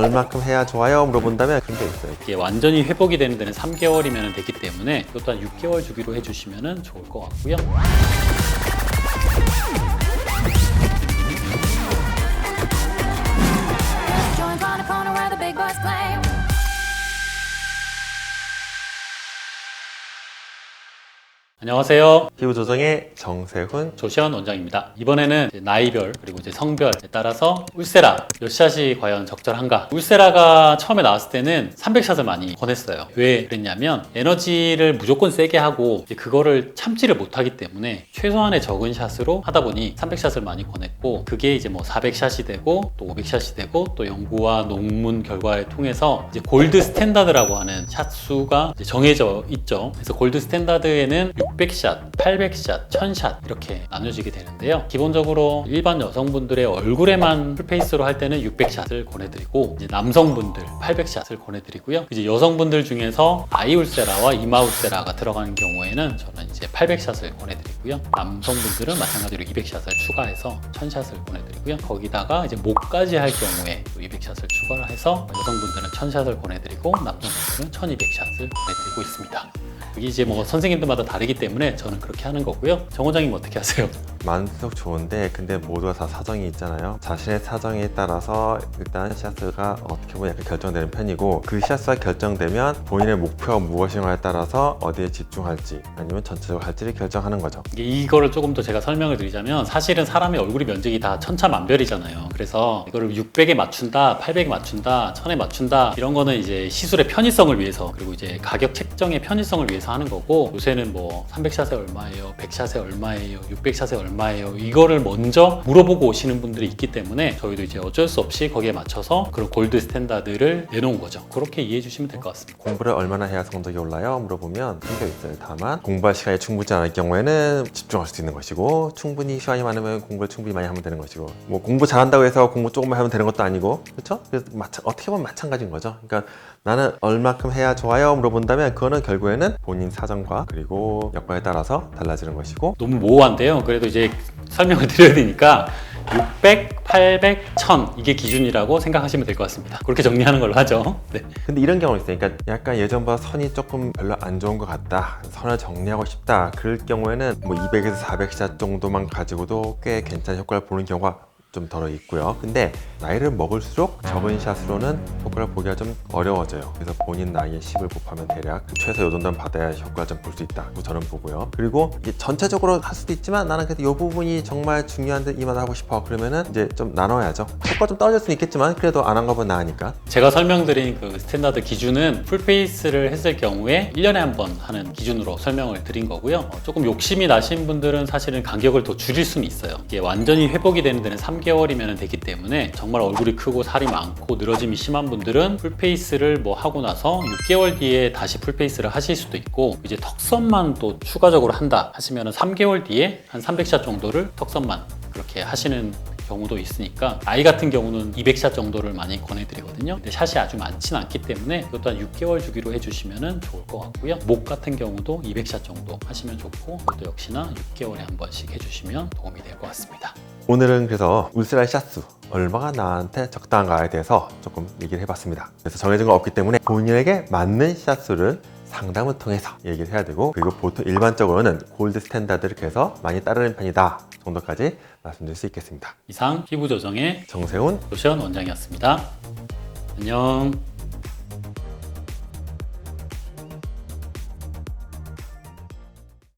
얼마큼 해야 좋아요? 물어본다면 그런 게 있어요. 이게 완전히 회복이 되는 데는 3개월이면 되기 때문에 그것도 한 6개월 주기로 해주시면 좋을 것 같고요. Join on a corner where the big boys play. 안녕하세요. 피부 조정의 정세훈. 조시현 원장입니다. 이번에는 이제 나이별 그리고 이제 성별에 따라서 울세라 몇 샷이 과연 적절한가? 울세라가 처음에 나왔을 때는 300샷을 많이 권했어요. 왜 그랬냐면 에너지를 무조건 세게 하고 이제 그거를 참지를 못하기 때문에 최소한의 적은 샷으로 하다 보니 300샷을 많이 권했고, 그게 이제 뭐 400샷이 되고 또 500샷이 되고 또 연구와 논문 결과를 통해서 이제 골드 스탠다드라고 하는 샷 수가 이제 정해져 있죠. 그래서 골드 스탠다드에는 600샷, 800샷, 1000샷 이렇게 나눠지게 되는데요. 기본적으로 일반 여성분들의 얼굴에만 풀페이스로 할 때는 600샷을 권해드리고, 이제 남성분들 800샷을 권해드리고요. 이제 여성분들 중에서 아이울세라와 이마울세라가 들어가는 경우에는 저는 이제 800샷을 권해드리고요. 남성분들은 마찬가지로 200샷을 추가해서 1000샷을 권해드리고요. 거기다가 이제 목까지 할 경우에 또 200샷을 추가를 해서 여성분들은 1000샷을 권해드리고 남성분들은 1200샷을 권해드리고 있습니다. 이게 이제 뭐 선생님들마다 다르기 때문에 저는 그렇게 하는 거고요. 정 원장님 어떻게 하세요? 만족 좋은데 근데 모두가 다 사정이 있잖아요. 자신의 사정에 따라서 일단 샷수가 어떻게 보면 약간 결정되는 편이고, 그 샷수가 결정되면 본인의 목표가 무엇인가에 따라서 어디에 집중할지 아니면 전체적으로 할지를 결정하는 거죠. 이거를 조금 더 제가 설명을 드리자면, 사실은 사람의 얼굴이 면적이 다 천차만별이잖아요. 그래서 이거를 600에 맞춘다, 800에 맞춘다, 1000에 맞춘다 이런 거는 이제 시술의 편의성을 위해서, 그리고 이제 가격 책정의 편의성을 위해서 하는 거고, 요새는 뭐 300샷에 얼마예요, 100샷에 얼마예요, 600샷에 얼마예요 이거를 먼저 물어보고 오시는 분들이 있기 때문에 저희도 이제 어쩔 수 없이 거기에 맞춰서 그런 골드 스탠다드를 내놓은 거죠. 그렇게 이해해 주시면 될 것 같습니다. 공부를 얼마나 해야 성적이 올라요? 물어보면 한게 있어요. 다만 공부할 시간이 충분치 않을 경우에는 집중할 수 있는 것이고, 충분히 시간이 많으면 공부를 충분히 많이 하면 되는 것이고, 뭐 공부 잘한다고 해서 공부 조금만 하면 되는 것도 아니고, 그렇죠? 그래서 어떻게 보면 마찬가지인 거죠. 그러니까 나는 얼마큼 해야 좋아요? 물어본다면 그거는 결국에는 본인 사정과 그리고 여건에 따라서 달라지는 것이고. 너무 모호한데요. 그래도 이제 설명을 드려야 되니까 600, 800, 1000 이게 기준이라고 생각하시면 될 것 같습니다. 그렇게 정리하는 걸로 하죠. 네. 근데 이런 경우가 있어요. 그러니까 약간 예전보다 선이 조금 별로 안 좋은 것 같다, 선을 정리하고 싶다, 그럴 경우에는 뭐 200에서 400샷 정도만 가지고도 꽤 괜찮은 효과를 보는 경우가 좀 덜어 있고요. 근데 나이를 먹을수록 적은 샷으로는 효과를 보기가 좀 어려워져요. 그래서 본인 나이에 10을 곱하면 대략 최소 요 정도는 받아야 효과를 좀 볼 수 있다고 저는 보고요. 그리고 이게 전체적으로 할 수도 있지만 나는 그래도 이 부분이 정말 중요한데 이만 하고 싶어, 그러면은 이제 좀 나눠야죠. 효과 좀 떨어질 수는 있겠지만 그래도 안 한 거보다 나으니까. 제가 설명드린 그 스탠다드 기준은 풀페이스를 했을 경우에 1년에 한 번 하는 기준으로 설명을 드린 거고요. 조금 욕심이 나신 분들은 사실은 간격을 더 줄일 수는 있어요. 이게 완전히 회복이 되는 데는 3개월이면 되기 때문에 정말 얼굴이 크고 살이 많고 늘어짐이 심한 분들은 풀페이스를 뭐 하고 나서 6개월 뒤에 다시 풀페이스를 하실 수도 있고, 이제 턱선만 또 추가적으로 한다 하시면 3개월 뒤에 한 300샷 정도를 턱선만 그렇게 하시는 경우도 있으니까, 아이 같은 경우는 200샷 정도를 많이 권해드리거든요. 근데 샷이 아주 많진 않기 때문에 그것도 한 6개월 주기로 해주시면 좋을 것 같고요. 목 같은 경우도 200샷 정도 하시면 좋고, 그것도 역시나 6개월에 한 번씩 해주시면 도움이 될 것 같습니다. 오늘은 그래서 울세라 샷수 얼마가 나한테 적당한가에 대해서 조금 얘기를 해봤습니다. 그래서 정해진 건 없기 때문에 본인에게 맞는 샷수를 상담을 통해서 얘기를 해야 되고, 그리고 보통 일반적으로는 골드 스탠다드를 해서 많이 따르는 편이다 정도까지 말씀드릴 수 있겠습니다. 이상 피부조정의 정세훈 조시현 원장이었습니다. 안녕.